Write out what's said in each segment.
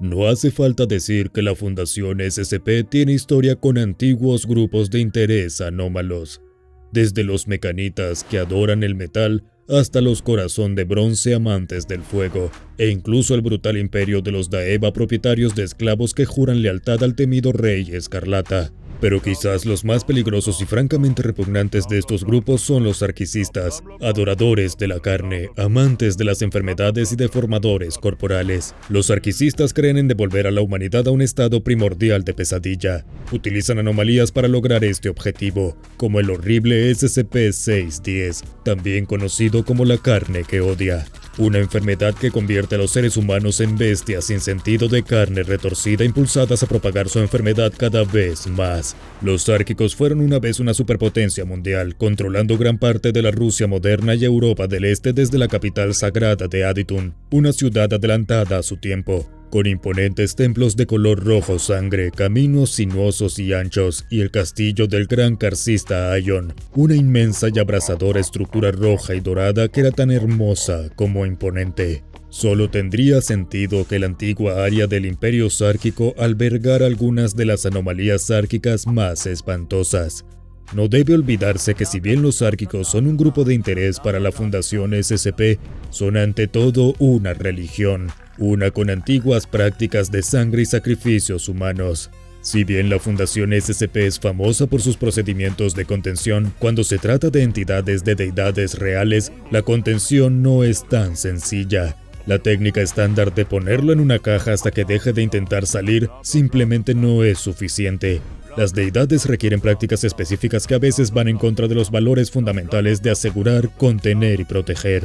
No hace falta decir que la Fundación SCP tiene historia con antiguos grupos de interés anómalos, desde los mecanitas que adoran el metal hasta los corazón de bronce amantes del fuego, e incluso el brutal imperio de los Daeva propietarios de esclavos que juran lealtad al temido Rey Escarlata. Pero quizás los más peligrosos y francamente repugnantes de estos grupos son los arquicistas, adoradores de la carne, amantes de las enfermedades y deformadores corporales. Los arquicistas creen en devolver a la humanidad a un estado primordial de pesadilla. Utilizan anomalías para lograr este objetivo, como el horrible SCP-610, también conocido como la carne que odia. Una enfermedad que convierte a los seres humanos en bestias sin sentido de carne retorcida impulsadas a propagar su enfermedad cada vez más. Los Sárquicos fueron una vez una superpotencia mundial, controlando gran parte de la Rusia moderna y Europa del Este desde la capital sagrada de Aditun, una ciudad adelantada a su tiempo, con imponentes templos de color rojo sangre, caminos sinuosos y anchos, y el castillo del gran carcista Aion, una inmensa y abrasadora estructura roja y dorada que era tan hermosa como imponente. Solo tendría sentido que la antigua área del Imperio Sárquico albergara algunas de las anomalías sárquicas más espantosas. No debe olvidarse que si bien los sárquicos son un grupo de interés para la Fundación SCP, son ante todo una religión, una con antiguas prácticas de sangre y sacrificios humanos. Si bien la Fundación SCP es famosa por sus procedimientos de contención, cuando se trata de entidades de deidades reales, la contención no es tan sencilla. La técnica estándar de ponerlo en una caja hasta que deje de intentar salir simplemente no es suficiente. Las deidades requieren prácticas específicas que a veces van en contra de los valores fundamentales de asegurar, contener y proteger.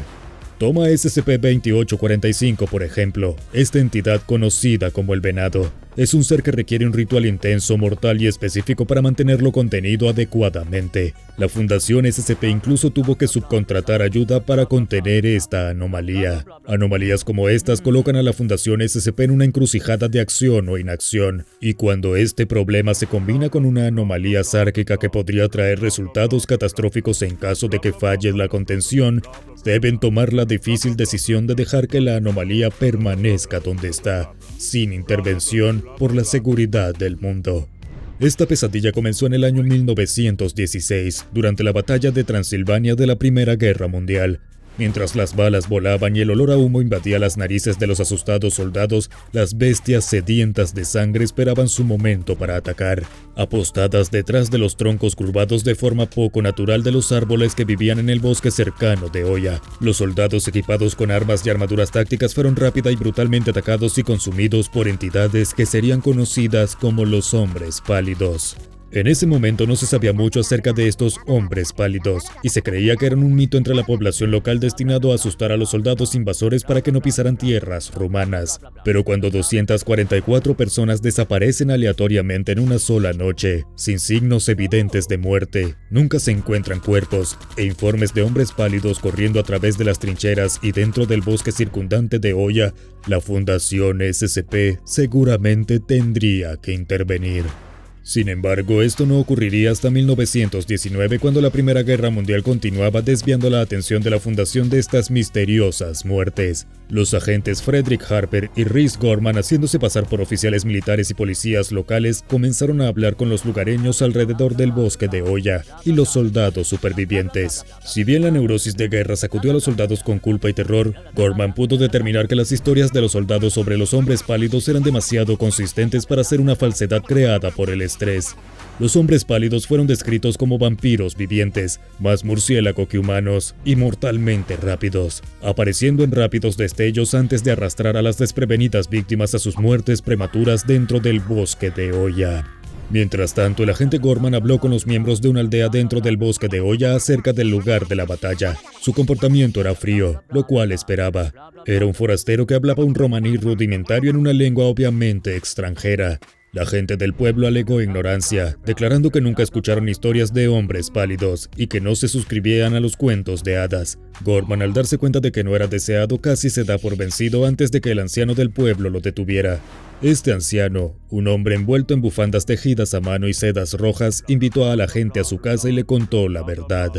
Toma SCP-2845 por ejemplo, esta entidad conocida como el Venado. Es un ser que requiere un ritual intenso, mortal y específico para mantenerlo contenido adecuadamente. La Fundación SCP incluso tuvo que subcontratar ayuda para contener esta anomalía. Anomalías como estas colocan a la Fundación SCP en una encrucijada de acción o inacción, y cuando este problema se combina con una anomalía sárquica que podría traer resultados catastróficos en caso de que falle la contención, deben tomar la difícil decisión de dejar que la anomalía permanezca donde está, sin intervención, por la seguridad del mundo. Esta pesadilla comenzó en el año 1916, durante la batalla de Transilvania de la Primera Guerra Mundial. Mientras las balas volaban y el olor a humo invadía las narices de los asustados soldados, las bestias sedientas de sangre esperaban su momento para atacar. Apostadas detrás de los troncos curvados de forma poco natural de los árboles que vivían en el bosque cercano de Oya, los soldados equipados con armas y armaduras tácticas fueron rápida y brutalmente atacados y consumidos por entidades que serían conocidas como los Hombres Pálidos. En ese momento no se sabía mucho acerca de estos hombres pálidos, y se creía que eran un mito entre la población local destinado a asustar a los soldados invasores para que no pisaran tierras rumanas. Pero cuando 244 personas desaparecen aleatoriamente en una sola noche, sin signos evidentes de muerte, nunca se encuentran cuerpos, e informes de hombres pálidos corriendo a través de las trincheras y dentro del bosque circundante de Oya, la Fundación SCP seguramente tendría que intervenir. Sin embargo, esto no ocurriría hasta 1919, cuando la Primera Guerra Mundial continuaba desviando la atención de la Fundación de estas misteriosas muertes. Los agentes Frederick Harper y Rhys Gorman, haciéndose pasar por oficiales militares y policías locales, comenzaron a hablar con los lugareños alrededor del bosque de Oya y los soldados supervivientes. Si bien la neurosis de guerra sacudió a los soldados con culpa y terror, Gorman pudo determinar que las historias de los soldados sobre los hombres pálidos eran demasiado consistentes para ser una falsedad creada por el estrés. Los hombres pálidos fueron descritos como vampiros vivientes, más murciélago que humanos, y mortalmente rápidos, apareciendo en rápidos destellos antes de arrastrar a las desprevenidas víctimas a sus muertes prematuras dentro del bosque de Oya. Mientras tanto, el agente Gorman habló con los miembros de una aldea dentro del bosque de Oya acerca del lugar de la batalla. Su comportamiento era frío, lo cual esperaba. Era un forastero que hablaba un romaní rudimentario en una lengua obviamente extranjera. La gente del pueblo alegó ignorancia, declarando que nunca escucharon historias de hombres pálidos y que no se suscribían a los cuentos de hadas. Gorman, al darse cuenta de que no era deseado, casi se da por vencido antes de que el anciano del pueblo lo detuviera. Este anciano, un hombre envuelto en bufandas tejidas a mano y sedas rojas, invitó a la gente a su casa y le contó la verdad.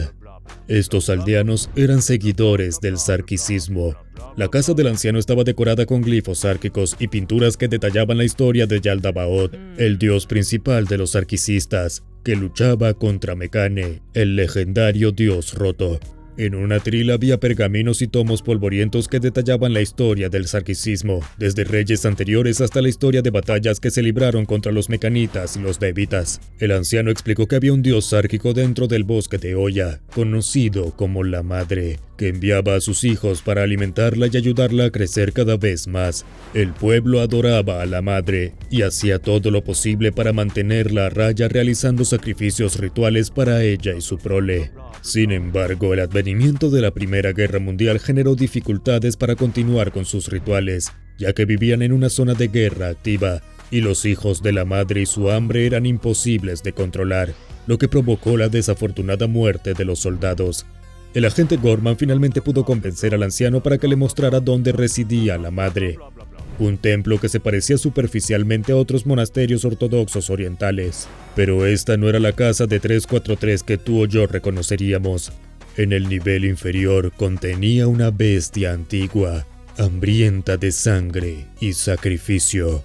Estos aldeanos eran seguidores del sarkicismo. La casa del anciano estaba decorada con glifos sárquicos y pinturas que detallaban la historia de Yaldabaoth, el dios principal de los sarkicistas, que luchaba contra Mekane, el legendario dios roto. En una atril había pergaminos y tomos polvorientos que detallaban la historia del sarkicismo, desde reyes anteriores hasta la historia de batallas que se libraron contra los mecanitas y los devitas. El anciano explicó que había un dios sárquico dentro del bosque de Oya, conocido como la Madre, que enviaba a sus hijos para alimentarla y ayudarla a crecer cada vez más. El pueblo adoraba a la Madre y hacía todo lo posible para mantenerla a raya realizando sacrificios rituales para ella y su prole. Sin embargo, el advenimiento de la Primera Guerra Mundial generó dificultades para continuar con sus rituales, ya que vivían en una zona de guerra activa, y los hijos de la Madre y su hambre eran imposibles de controlar, lo que provocó la desafortunada muerte de los soldados. El agente Gorman finalmente pudo convencer al anciano para que le mostrara dónde residía la Madre, un templo que se parecía superficialmente a otros monasterios ortodoxos orientales. Pero esta no era la casa de 343 que tú o yo reconoceríamos. En el nivel inferior contenía una bestia antigua, hambrienta de sangre y sacrificio.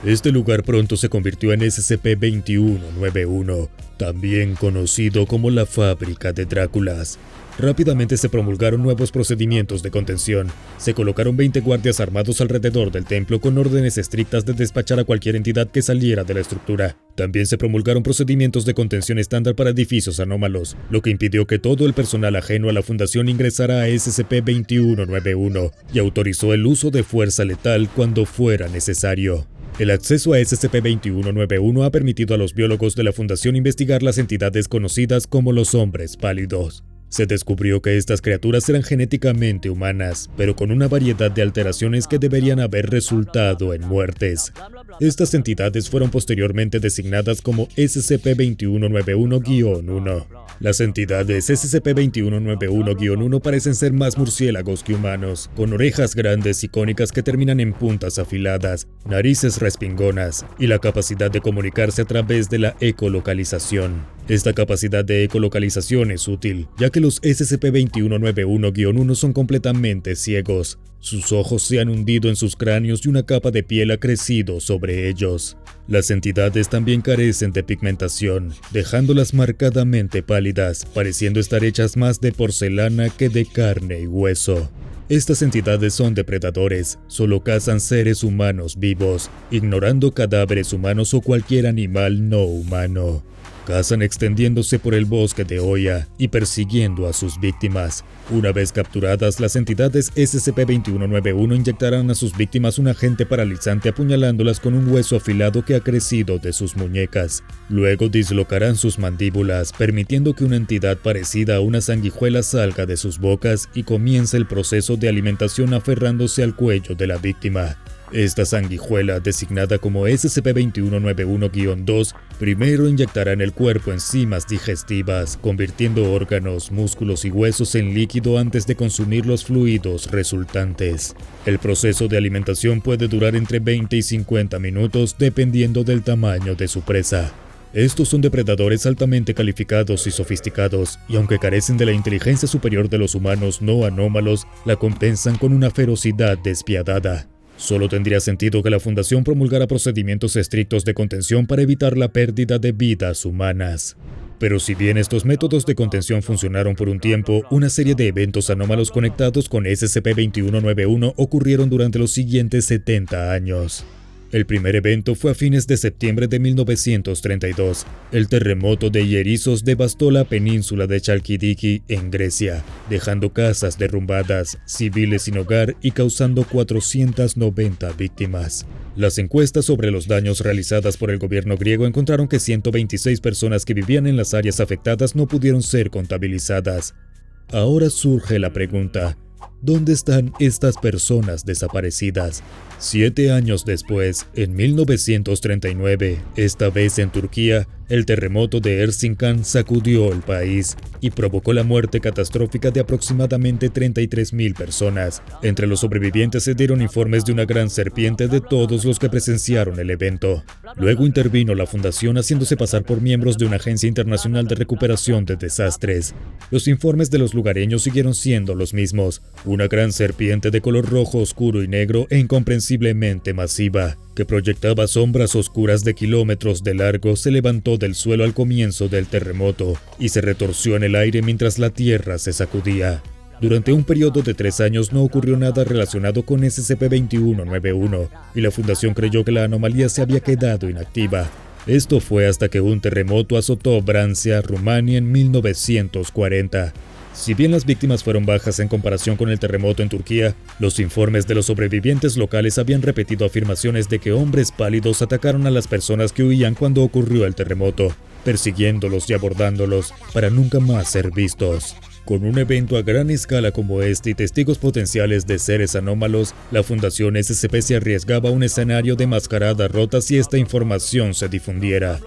Este lugar pronto se convirtió en SCP-2191, también conocido como la Fábrica de Dráculas. Rápidamente se promulgaron nuevos procedimientos de contención. Se colocaron 20 guardias armados alrededor del templo con órdenes estrictas de despachar a cualquier entidad que saliera de la estructura. También se promulgaron procedimientos de contención estándar para edificios anómalos, lo que impidió que todo el personal ajeno a la fundación ingresara a SCP-2191 y autorizó el uso de fuerza letal cuando fuera necesario. El acceso a SCP-2191 ha permitido a los biólogos de la fundación investigar las entidades conocidas como los hombres pálidos. Se descubrió que estas criaturas eran genéticamente humanas, pero con una variedad de alteraciones que deberían haber resultado en muertes. Estas entidades fueron posteriormente designadas como SCP-2191-1. Las entidades SCP-2191-1 parecen ser más murciélagos que humanos, con orejas grandes y cónicas que terminan en puntas afiladas, narices respingonas y la capacidad de comunicarse a través de la ecolocalización. Esta capacidad de ecolocalización es útil, ya que los SCP-2191-1 son completamente ciegos. Sus ojos se han hundido en sus cráneos y una capa de piel ha crecido sobre ellos. Las entidades también carecen de pigmentación, dejándolas marcadamente pálidas, pareciendo estar hechas más de porcelana que de carne y hueso. Estas entidades son depredadores, solo cazan seres humanos vivos, ignorando cadáveres humanos o cualquier animal no humano. Cazan extendiéndose por el bosque de Oya y persiguiendo a sus víctimas. Una vez capturadas, las entidades SCP-2191 inyectarán a sus víctimas un agente paralizante apuñalándolas con un hueso afilado que ha crecido de sus muñecas. Luego dislocarán sus mandíbulas, permitiendo que una entidad parecida a una sanguijuela salga de sus bocas y comience el proceso de alimentación aferrándose al cuello de la víctima. Esta sanguijuela, designada como SCP-2191-2, primero inyectará en el cuerpo enzimas digestivas, convirtiendo órganos, músculos y huesos en líquido antes de consumir los fluidos resultantes. El proceso de alimentación puede durar entre 20 y 50 minutos dependiendo del tamaño de su presa. Estos son depredadores altamente calificados y sofisticados, y aunque carecen de la inteligencia superior de los humanos no anómalos, la compensan con una ferocidad despiadada. Solo tendría sentido que la Fundación promulgara procedimientos estrictos de contención para evitar la pérdida de vidas humanas. Pero si bien estos métodos de contención funcionaron por un tiempo, una serie de eventos anómalos conectados con SCP-2191 ocurrieron durante los siguientes 70 años. El primer evento fue a fines de septiembre de 1932. El terremoto de Ierissos devastó la península de Chalkidiki en Grecia, dejando casas derrumbadas, civiles sin hogar y causando 490 víctimas. Las encuestas sobre los daños realizadas por el gobierno griego encontraron que 126 personas que vivían en las áreas afectadas no pudieron ser contabilizadas. Ahora surge la pregunta: ¿dónde están estas personas desaparecidas? 7 años después, en 1939, esta vez en Turquía, El terremoto de Erzincan sacudió el país y provocó la muerte catastrófica de aproximadamente 33.000 personas. Entre los sobrevivientes se dieron informes de una gran serpiente de todos los que presenciaron el evento. Luego intervino la fundación haciéndose pasar por miembros de una agencia internacional de recuperación de desastres. Los informes de los lugareños siguieron siendo los mismos: una gran serpiente de color rojo oscuro y negro e incomprensiblemente masiva, que proyectaba sombras oscuras de kilómetros de largo, se levantó del suelo al comienzo del terremoto y se retorció en el aire mientras la tierra se sacudía. Durante un periodo de 3 años no ocurrió nada relacionado con SCP-2191 y la fundación creyó que la anomalía se había quedado inactiva. Esto fue hasta que un terremoto azotó Vrancia, Rumania en 1940. Si bien las víctimas fueron bajas en comparación con el terremoto en Turquía, los informes de los sobrevivientes locales habían repetido afirmaciones de que hombres pálidos atacaron a las personas que huían cuando ocurrió el terremoto, persiguiéndolos y abordándolos para nunca más ser vistos. Con un evento a gran escala como este y testigos potenciales de seres anómalos, la Fundación SCP se arriesgaba a un escenario de mascarada rota si esta información se difundiera.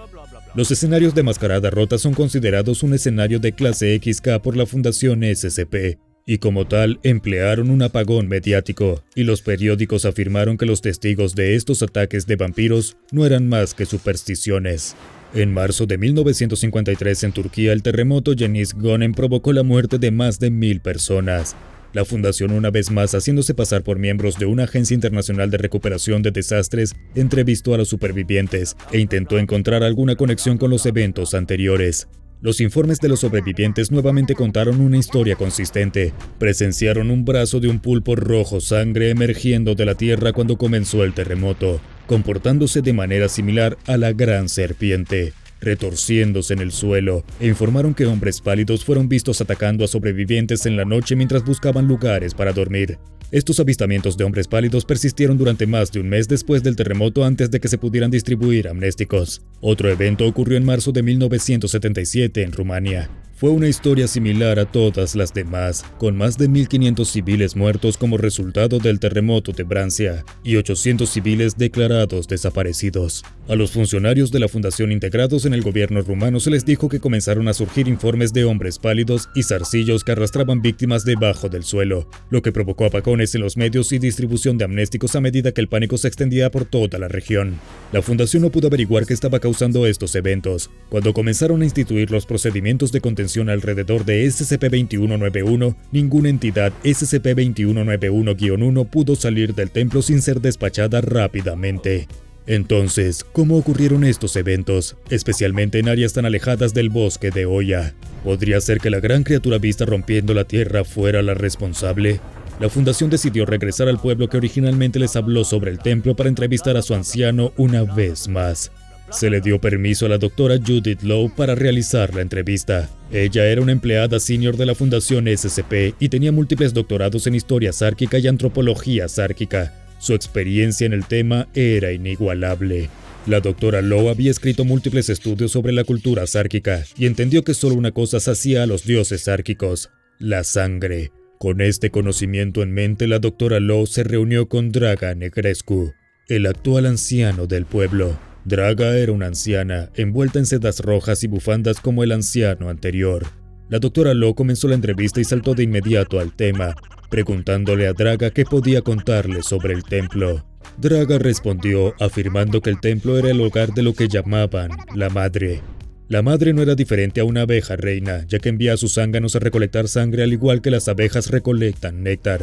Los escenarios de mascarada rota son considerados un escenario de clase XK por la Fundación SCP, y como tal emplearon un apagón mediático, y los periódicos afirmaron que los testigos de estos ataques de vampiros no eran más que supersticiones. En marzo de 1953 en Turquía, el terremoto Cengiz Gönen provocó la muerte de más de 1.000 personas. La fundación, una vez más haciéndose pasar por miembros de una agencia internacional de recuperación de desastres, entrevistó a los supervivientes e intentó encontrar alguna conexión con los eventos anteriores. Los informes de los sobrevivientes nuevamente contaron una historia consistente. Presenciaron un brazo de un pulpo rojo sangre emergiendo de la tierra cuando comenzó el terremoto, comportándose de manera similar a la gran serpiente, retorciéndose en el suelo, e informaron que hombres pálidos fueron vistos atacando a sobrevivientes en la noche mientras buscaban lugares para dormir. Estos avistamientos de hombres pálidos persistieron durante más de un mes después del terremoto antes de que se pudieran distribuir amnésticos. Otro evento ocurrió en marzo de 1977 en Rumania. Fue una historia similar a todas las demás, con más de 1.500 civiles muertos como resultado del terremoto de Vrancia y 800 civiles declarados desaparecidos. A los funcionarios de la fundación integrados en el gobierno rumano se les dijo que comenzaron a surgir informes de hombres pálidos y zarcillos que arrastraban víctimas debajo del suelo, lo que provocó apagones en los medios y distribución de amnésticos a medida que el pánico se extendía por toda la región. La fundación no pudo averiguar qué estaba causando estos eventos. Cuando comenzaron a instituir los procedimientos de contención alrededor de SCP-2191, ninguna entidad SCP-2191-1 pudo salir del templo sin ser despachada rápidamente. Entonces, ¿cómo ocurrieron estos eventos, especialmente en áreas tan alejadas del bosque de Oya? ¿Podría ser que la gran criatura vista rompiendo la tierra fuera la responsable? La fundación decidió regresar al pueblo que originalmente les habló sobre el templo para entrevistar a su anciano una vez más. Se le dio permiso a la doctora Judith Lowe para realizar la entrevista. Ella era una empleada senior de la Fundación SCP y tenía múltiples doctorados en historia sárquica y antropología sárquica. Su experiencia en el tema era inigualable. La doctora Lowe había escrito múltiples estudios sobre la cultura sárquica y entendió que solo una cosa sacía a los dioses sárquicos: la sangre. Con este conocimiento en mente, la doctora Lowe se reunió con Draga Negrescu, el actual anciano del pueblo. Draga era una anciana, envuelta en sedas rojas y bufandas como el anciano anterior. La doctora Lowe comenzó la entrevista y saltó de inmediato al tema, preguntándole a Draga qué podía contarle sobre el templo. Draga respondió afirmando que el templo era el hogar de lo que llamaban la Madre. La Madre no era diferente a una abeja reina, ya que envía a sus zánganos a recolectar sangre al igual que las abejas recolectan néctar.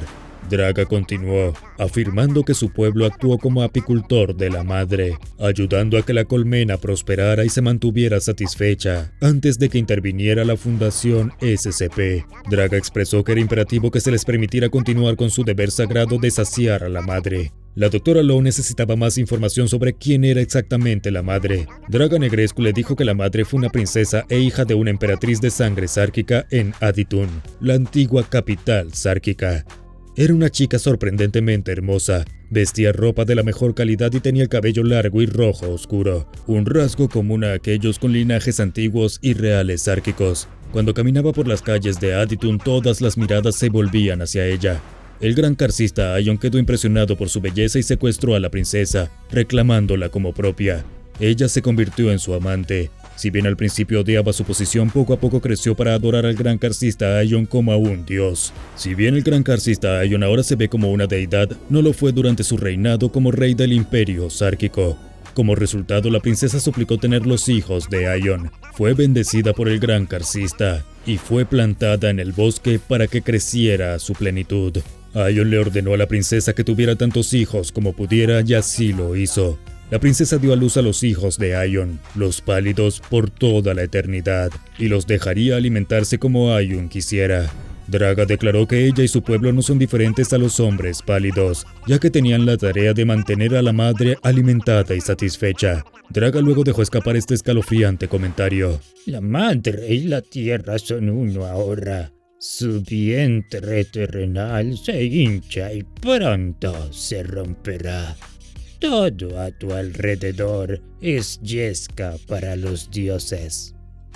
Draga continuó, afirmando que su pueblo actuó como apicultor de la Madre, ayudando a que la colmena prosperara y se mantuviera satisfecha, antes de que interviniera la Fundación SCP. Draga expresó que era imperativo que se les permitiera continuar con su deber sagrado de saciar a la Madre. La doctora Lowe necesitaba más información sobre quién era exactamente la Madre. Draga Negrescu le dijo que la Madre fue una princesa e hija de una emperatriz de sangre sárquica en Aditun, la antigua capital sárquica. Era una chica sorprendentemente hermosa, vestía ropa de la mejor calidad y tenía el cabello largo y rojo oscuro, un rasgo común a aquellos con linajes antiguos y reales sárquicos. Cuando caminaba por las calles de Aditun, todas las miradas se volvían hacia ella. El gran carcista Aion quedó impresionado por su belleza y secuestró a la princesa, reclamándola como propia. Ella se convirtió en su amante. Si bien al principio odiaba su posición, poco a poco creció para adorar al gran carcista Aion como a un dios. Si bien el gran carcista Aion ahora se ve como una deidad, no lo fue durante su reinado como rey del imperio sárquico. Como resultado, la princesa suplicó tener los hijos de Aion. Fue bendecida por el gran carcista y fue plantada en el bosque para que creciera a su plenitud. Aion le ordenó a la princesa que tuviera tantos hijos como pudiera y así lo hizo. La princesa dio a luz a los hijos de Aion, los pálidos, por toda la eternidad, y los dejaría alimentarse como Aion quisiera. Draga declaró que ella y su pueblo no son diferentes a los hombres pálidos, ya que tenían la tarea de mantener a la madre alimentada y satisfecha. Draga luego dejó escapar este escalofriante comentario. La madre y la tierra son uno ahora. Su vientre terrenal se hincha y pronto se romperá. Todo a tu alrededor es yesca para los dioses.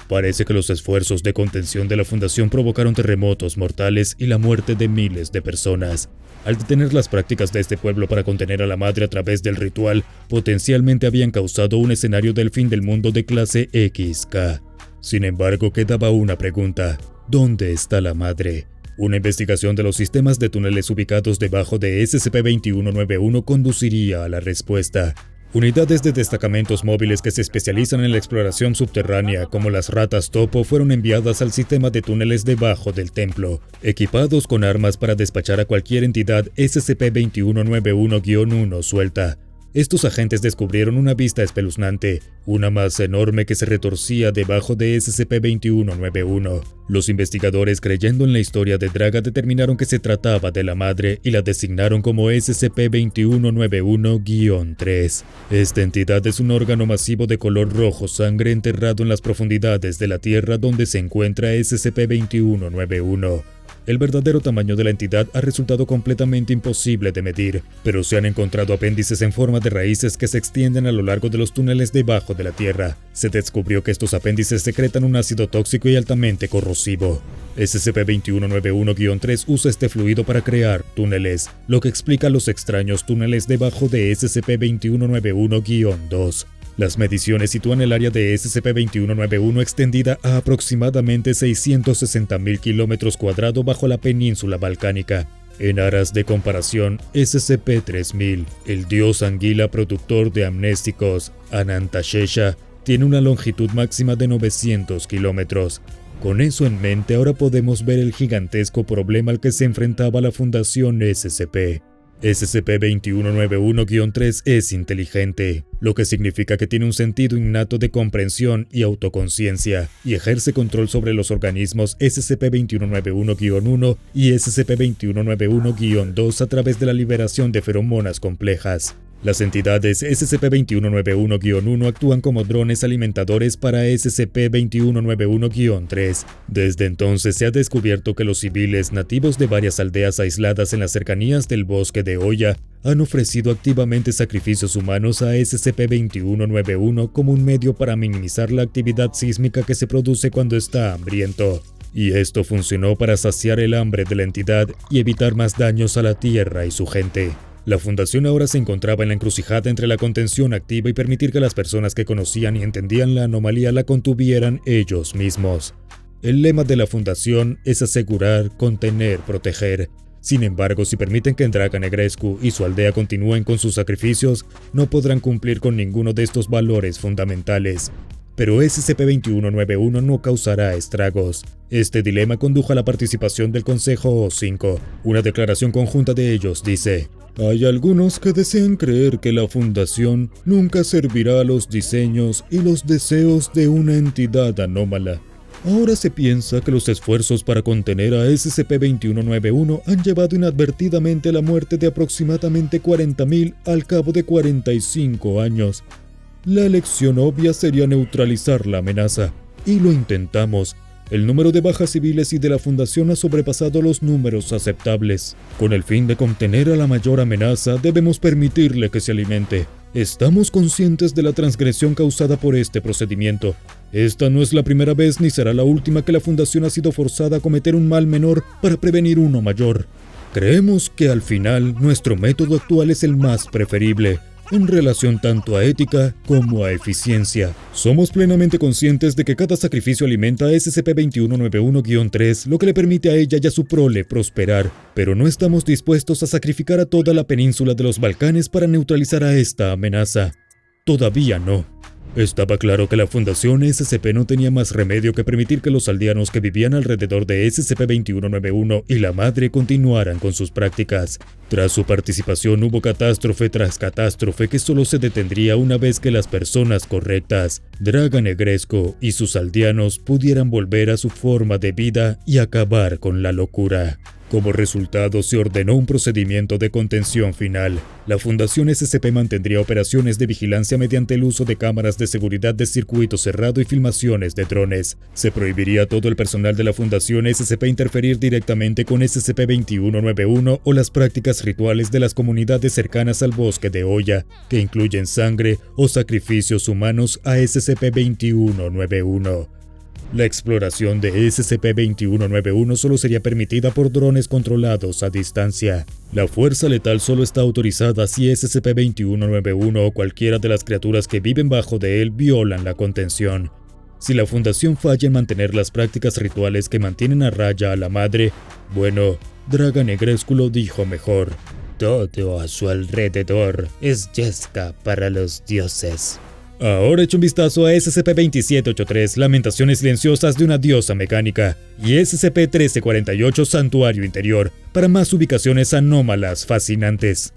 Parece que los esfuerzos de contención de la fundación provocaron terremotos mortales y la muerte de miles de personas. Al detener las prácticas de este pueblo para contener a la madre a través del ritual, potencialmente habían causado un escenario del fin del mundo de clase XK. Sin embargo, quedaba una pregunta: ¿dónde está la madre? Una investigación de los sistemas de túneles ubicados debajo de SCP-2191 conduciría a la respuesta. Unidades de destacamentos móviles que se especializan en la exploración subterránea, como las ratas topo, fueron enviadas al sistema de túneles debajo del templo, equipados con armas para despachar a cualquier entidad SCP-2191-1 suelta. Estos agentes descubrieron una vista espeluznante, una masa enorme que se retorcía debajo de SCP-2191. Los investigadores, creyendo en la historia de Draga, determinaron que se trataba de la madre y la designaron como SCP-2191-3. Esta entidad es un órgano masivo de color rojo sangre enterrado en las profundidades de la Tierra donde se encuentra SCP-2191. El verdadero tamaño de la entidad ha resultado completamente imposible de medir, pero se han encontrado apéndices en forma de raíces que se extienden a lo largo de los túneles debajo de la Tierra. Se descubrió que estos apéndices secretan un ácido tóxico y altamente corrosivo. SCP-2191-3 usa este fluido para crear túneles, lo que explica los extraños túneles debajo de SCP-2191-2. Las mediciones sitúan el área de SCP-2191 extendida a aproximadamente 660.000 kilómetros cuadrados bajo la península balcánica. En aras de comparación, SCP-3000, el dios anguila productor de amnésticos, Anantashesha, tiene una longitud máxima de 900 kilómetros. Con eso en mente, ahora podemos ver el gigantesco problema al que se enfrentaba la Fundación SCP. SCP-2191-3 es inteligente, lo que significa que tiene un sentido innato de comprensión y autoconciencia, y ejerce control sobre los organismos SCP-2191-1 y SCP-2191-2 a través de la liberación de feromonas complejas. Las entidades SCP-2191-1 actúan como drones alimentadores para SCP-2191-3. Desde entonces se ha descubierto que los civiles nativos de varias aldeas aisladas en las cercanías del bosque de Oya han ofrecido activamente sacrificios humanos a SCP-2191 como un medio para minimizar la actividad sísmica que se produce cuando está hambriento. Y esto funcionó para saciar el hambre de la entidad y evitar más daños a la Tierra y su gente. La Fundación ahora se encontraba en la encrucijada entre la contención activa y permitir que las personas que conocían y entendían la anomalía la contuvieran ellos mismos. El lema de la Fundación es asegurar, contener, proteger. Sin embargo, si permiten que Draga Negrescu y su aldea continúen con sus sacrificios, no podrán cumplir con ninguno de estos valores fundamentales. Pero SCP-2191 no causará estragos. Este dilema condujo a la participación del Consejo O5. Una declaración conjunta de ellos dice: hay algunos que desean creer que la Fundación nunca servirá a los diseños y los deseos de una entidad anómala. Ahora se piensa que los esfuerzos para contener a SCP-2191 han llevado inadvertidamente a la muerte de aproximadamente 40.000 al cabo de 45 años. La elección obvia sería neutralizar la amenaza, y lo intentamos. El número de bajas civiles y de la Fundación ha sobrepasado los números aceptables. Con el fin de contener a la mayor amenaza, debemos permitirle que se alimente. Estamos conscientes de la transgresión causada por este procedimiento. Esta no es la primera vez ni será la última que la Fundación ha sido forzada a cometer un mal menor para prevenir uno mayor. Creemos que al final nuestro método actual es el más preferible. en relación tanto a ética como a eficiencia. Somos plenamente conscientes de que cada sacrificio alimenta a SCP-2191-3, lo que le permite a ella y a su prole prosperar, pero no estamos dispuestos a sacrificar a toda la península de los Balcanes para neutralizar a esta amenaza. Todavía no. Estaba claro que la Fundación SCP no tenía más remedio que permitir que los aldeanos que vivían alrededor de SCP-2191 y la Madre continuaran con sus prácticas. Tras su participación hubo catástrofe tras catástrofe que solo se detendría una vez que las personas correctas, Draga Negresco y sus aldeanos, pudieran volver a su forma de vida y acabar con la locura. Como resultado, se ordenó un procedimiento de contención final. La Fundación SCP mantendría operaciones de vigilancia mediante el uso de cámaras de seguridad de circuito cerrado y filmaciones de drones. Se prohibiría a todo el personal de la Fundación SCP interferir directamente con SCP-2191 o las prácticas rituales de las comunidades cercanas al bosque de Oya, que incluyen sangre o sacrificios humanos a SCP-2191. La exploración de SCP-2191 solo sería permitida por drones controlados a distancia. La fuerza letal solo está autorizada si SCP-2191 o cualquiera de las criaturas que viven bajo de él violan la contención. Si la Fundación falla en mantener las prácticas rituales que mantienen a raya a la Madre, bueno, Draga Negrescu lo dijo mejor. Todo a su alrededor es yesca para los dioses. Ahora echa un vistazo a SCP-2783, Lamentaciones Silenciosas de una Diosa Mecánica, y SCP-1348, Santuario Interior, para más ubicaciones anómalas fascinantes.